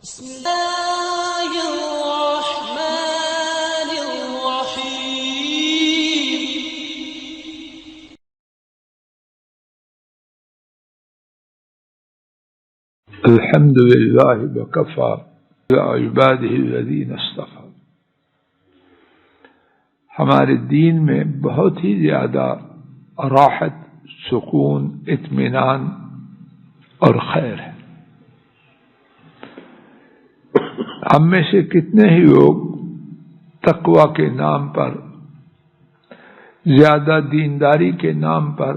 بسم الله الرحمن الرحيم. الحمد لله وكفى بعباده الذين اصطفى. ہمارے دین میں بہت ہی زیادہ راحت، سکون، اطمینان اور خیر ہے۔ ہم میں سے کتنے ہی لوگ تقوی کے نام پر، زیادہ دینداری کے نام پر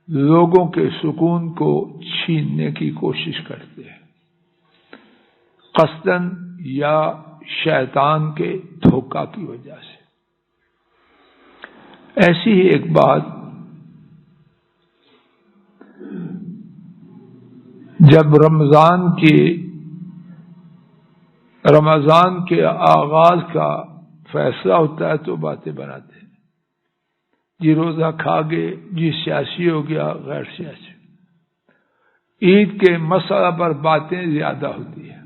لوگوں کے سکون کو چھیننے کی کوشش کرتے ہیں، قصداً یا شیطان کے دھوکہ کی وجہ سے۔ ایسی ہی ایک بات جب رمضان کے آغاز کا فیصلہ ہوتا ہے تو باتیں بناتے ہیں، جی روزہ کھا گئے، جی سیاسی ہو گیا، غیر سیاسی۔ عید کے مسئلہ پر باتیں زیادہ ہوتی ہیں۔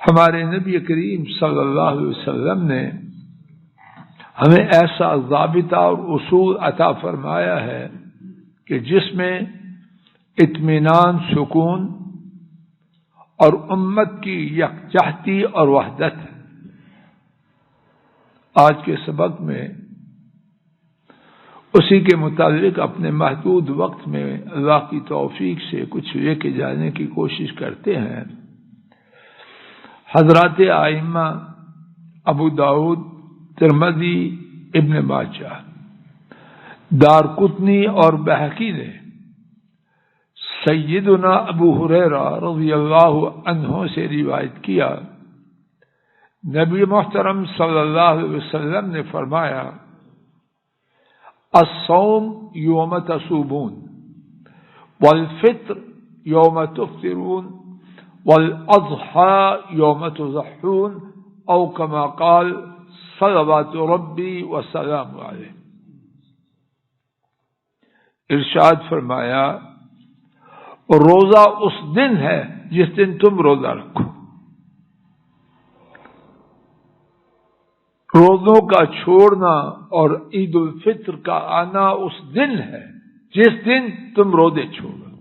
ہمارے نبی کریم صلی اللہ علیہ وسلم نے ہمیں ایسا ضابطہ اور اصول عطا فرمایا ہے کہ جس میں اطمینان، سکون اور امت کی یکجہتی اور وحدت ہے۔ آج کے سبق میں اسی کے متعلق اپنے محدود وقت میں اللہ کی توفیق سے کچھ لے کے جانے کی کوشش کرتے ہیں۔ حضرات ائمہ ابو داؤد، ترمذی، ابن ماجہ، دارقطنی اور بہقی نے سیدنا ابو ہریرہ رضی اللہ عنہ سے روایت کیا، نبی محترم صلی اللہ علیہ وسلم نے فرمایا، الصوم یوم تصومون والفطر یوم تفطرون والاضحى یوم تضحون او کما قال صلوات ربی وسلام علیہ۔ ارشاد فرمایا، روزہ اس دن ہے جس دن تم روزہ رکھو، روزوں کا چھوڑنا اور عید الفطر کا آنا اس دن ہے جس دن تم روزے چھوڑو۔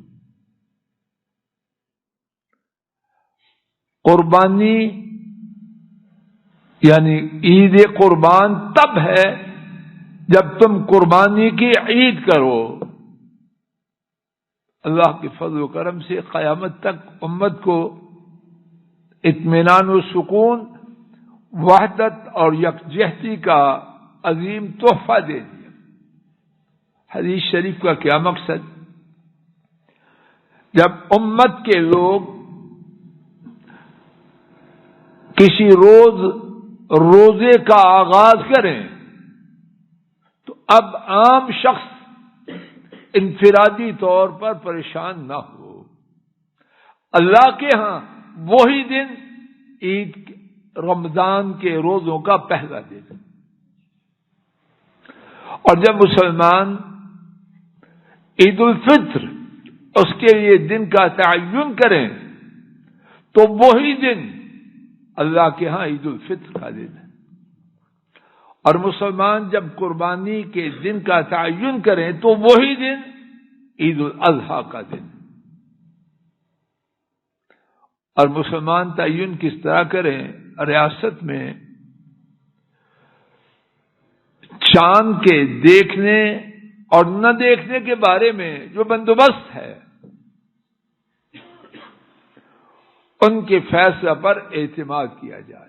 قربانی یعنی عید قربان تب ہے جب تم قربانی کی عید کرو۔ اللہ کے فضل و کرم سے قیامت تک امت کو اطمینان و سکون، وحدت اور یکجہتی کا عظیم تحفہ دے دیا۔ حدیث شریف کا کیا مقصد؟ جب امت کے لوگ کسی روزے کا آغاز کریں تو اب عام شخص انفرادی طور پر پریشان نہ ہو۔ اللہ کے ہاں وہی دن عید رمضان کے روزوں کا پہلا دن، اور جب مسلمان عید الفطر اس کے لیے دن کا تعین کریں تو وہی دن اللہ کے ہاں عید الفطر کا دن ہے، اور مسلمان جب قربانی کے دن کا تعین کریں تو وہی دن عید الاضحیٰ کا دن۔ اور مسلمان تعین کس طرح کریں؟ ریاست میں چاند کے دیکھنے اور نہ دیکھنے کے بارے میں جو بندوبست ہے، ان کے فیصلہ پر اعتماد کیا جائے۔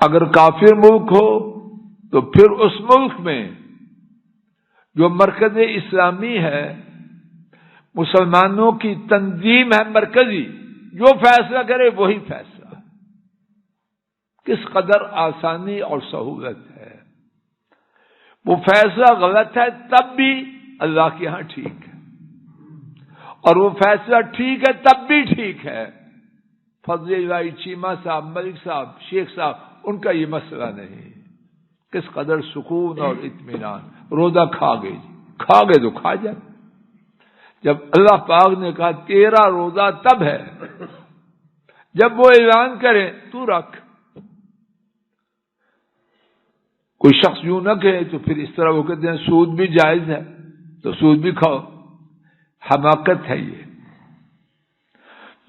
اگر کافر ملک ہو تو پھر اس ملک میں جو مرکز اسلامی ہے، مسلمانوں کی تنظیم ہے مرکزی، جو فیصلہ کرے وہی فیصلہ۔ کس قدر آسانی اور سہولت ہے۔ وہ فیصلہ غلط ہے تب بھی اللہ کے ہاں ٹھیک ہے، اور وہ فیصلہ ٹھیک ہے تب بھی ٹھیک ہے۔ فضل اللہ چیمہ صاحب، ملک صاحب، شیخ صاحب، ان کا یہ مسئلہ نہیں۔ کس قدر سکون اور اطمینان۔ روزہ کھا گئے تو کھا جائے، جب اللہ پاک نے کہا 13 روزہ تب ہے جب وہ اعلان کریں تو رکھ. کوئی شخص یوں نہ کہے تو پھر اس طرح وہ کہتے ہیں سود بھی جائز ہے تو سود بھی کھاؤ. حماقت ہے یہ.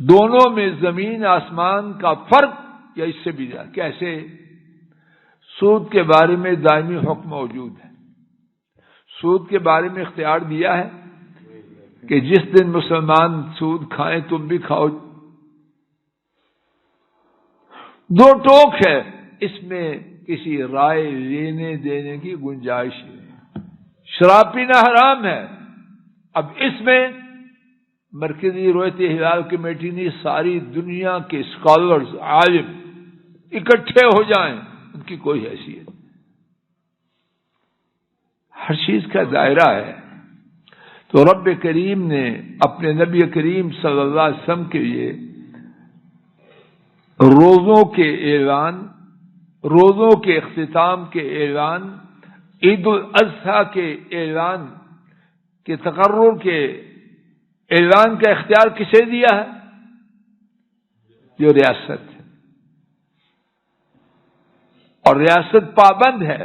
دونوں میں زمین آسمان کا فرق یا اس سے بھی زیادہ. کیسے؟ سود کے بارے میں دائمی حکم موجود ہے. سود کے بارے میں اختیار دیا ہے کہ جس دن مسلمان سود کھائیں تم بھی کھاؤ. دو ٹوک ہے, اس میں کسی رائے لینے دینے کی گنجائش ہے. شراب پینا حرام ہے. اب اس میں مرکزی رویت ہلال کمیٹی نے ساری دنیا کے اسکالرز عالم اکٹھے ہو جائیں, ان کی کوئی حیثیت. ہر چیز کا دائرہ ہے. تو رب کریم نے اپنے نبی کریم صلی اللہ علیہ وسلم کے لیے روزوں کے اعلان, روزوں کے اختتام کے اعلان, عید الاضحیٰ کے اعلان کے تقرر کے اعلان کا اختیار کسے دیا ہے؟ جو ریاست ہے, اور ریاست پابند ہے.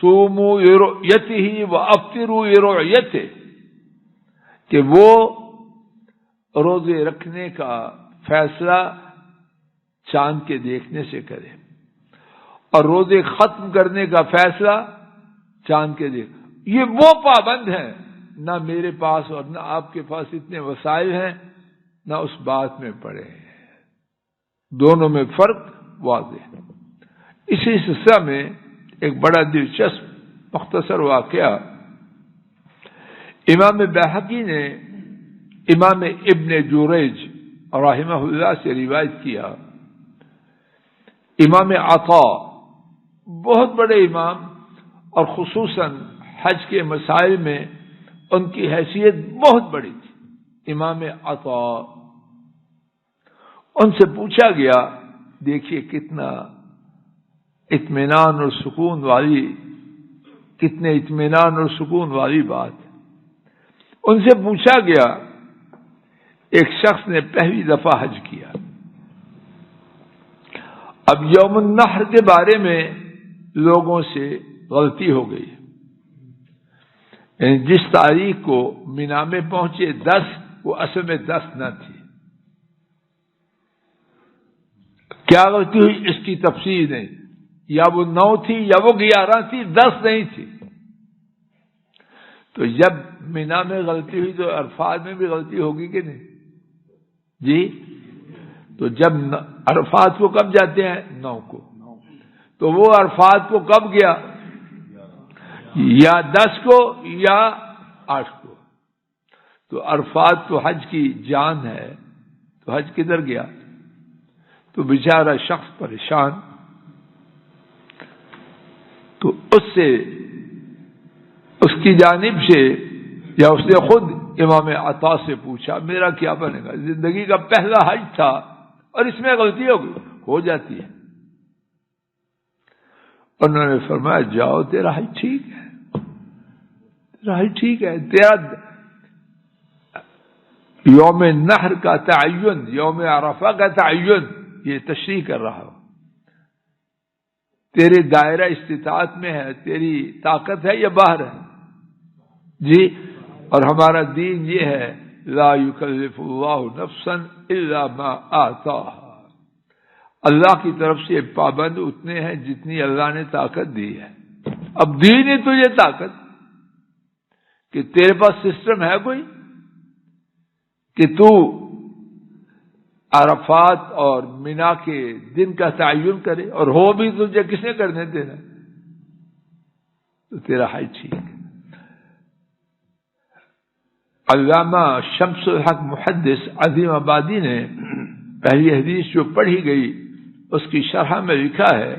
صوموا لرؤیتہ وافطروا لرؤیتہ, کہ وہ روزے رکھنے کا فیصلہ چاند کے دیکھنے سے کرے اور روزے ختم کرنے کا فیصلہ چاند کے دیکھ. یہ وہ پابند ہیں. نہ میرے پاس اور نہ آپ کے پاس اتنے وسائل ہیں, نہ اس بات میں پڑے ہیں. دونوں میں فرق واضح ہے. اسی سلسلہ میں ایک بڑا دلچسپ مختصر واقعہ امام بیہقی نے امام ابن جریج رحمہ اللہ سے روایت کیا. امام عطا بہت بڑے امام, اور خصوصاً حج کے مسائل میں ان کی حیثیت بہت بڑی تھی. امام عطا, ان سے پوچھا گیا, دیکھیے کتنا اطمینان اور سکون والی, کتنے اطمینان اور سکون والی بات. ان سے پوچھا گیا, ایک شخص نے پہلی دفعہ حج کیا, اب یوم النحر کے بارے میں لوگوں سے غلطی ہو گئی. یعنی جس تاریخ کو مینا میں پہنچے 10, وہ اصل میں 10 نہ تھی. کیا غلطی ہوئی اس کی تفصیل نہیں, یا وہ 9 تھی یا وہ 11 تھی, 10 نہیں تھی. تو جب مینا میں غلطی ہوئی تو عرفات میں بھی غلطی ہوگی کہ نہیں جی؟ تو جب عرفات کو کب جاتے ہیں؟ 9 کو. تو وہ عرفات کو کب گیا؟ یا 10 کو یا 8 کو. تو عرفات تو حج کی جان ہے, تو حج کدھر گیا؟ تو بیچارہ شخص پریشان. تو اس سے, اس کی جانب سے, یا اس نے خود امام عطا سے پوچھا میرا کیا بنے گا؟ زندگی کا پہلا حج تھا اور اس میں غلطی ہو جاتی ہے. انہوں نے فرمایا جاؤ, تیرا حج ٹھیک ہے, تیرا حج ٹھیک ہے. تیرا یوم نحر کا تعین, یوم عرفہ کا تعین یہ تشریح کر رہا ہوں, تیرے دائرہ استطاعت میں ہے, تیری طاقت ہے یا باہر ہے جی؟ اور ہمارا دین یہ ہے لا یکلف اللہ نفسا الا ما آتاها, اللہ کی طرف سے پابند اتنے ہیں جتنی اللہ نے طاقت دی ہے. اب دی نہیں تجھے طاقت کہ تیرے پاس سسٹم ہے کوئی کہ تو عرفات اور مینا کے دن کا تعین کرے, اور ہو بھی تجھے کس نے کرنے دینا؟ تو تیرا حج ٹھیک ہے. علامہ شمس الحق محدث عظیم آبادی نے پہلی حدیث جو پڑھی گئی اس کی شرح میں لکھا ہے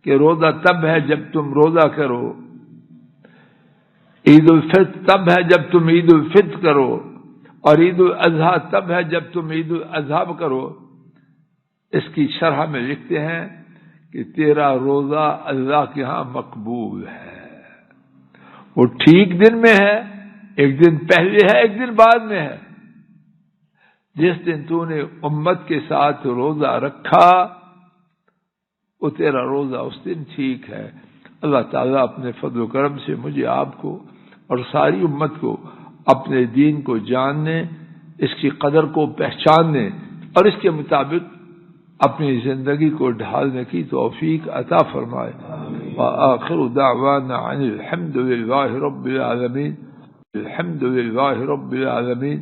کہ روزہ تب ہے جب تم روزہ کرو, عید الفطر تب ہے جب تم عید الفطر کرو, اور عید الاضحیٰ تب ہے جب تم عید الاضحیٰ کرو. اس کی شرح میں لکھتے ہیں کہ تیرا روزہ اللہ کے ہاں مقبول ہے, وہ ٹھیک دن میں ہے، ایک دن پہلے ہے، ایک دن بعد میں ہے۔ جس دن تو نے امت کے ساتھ روزہ رکھا وہ تیرا روزہ اس دن ٹھیک ہے۔ اللہ تعالیٰ اپنے فضل و کرم سے مجھے، آپ کو اور ساری امت کو اپنے دین کو جاننے، اس کی قدر کو پہچاننے اور اس کے مطابق اپنی زندگی کو ڈھالنے کی توفیق عطا فرمائے۔ وآخر دعوانا عن الحمد للہ رب العالمین، الحمد للہ رب العالمین۔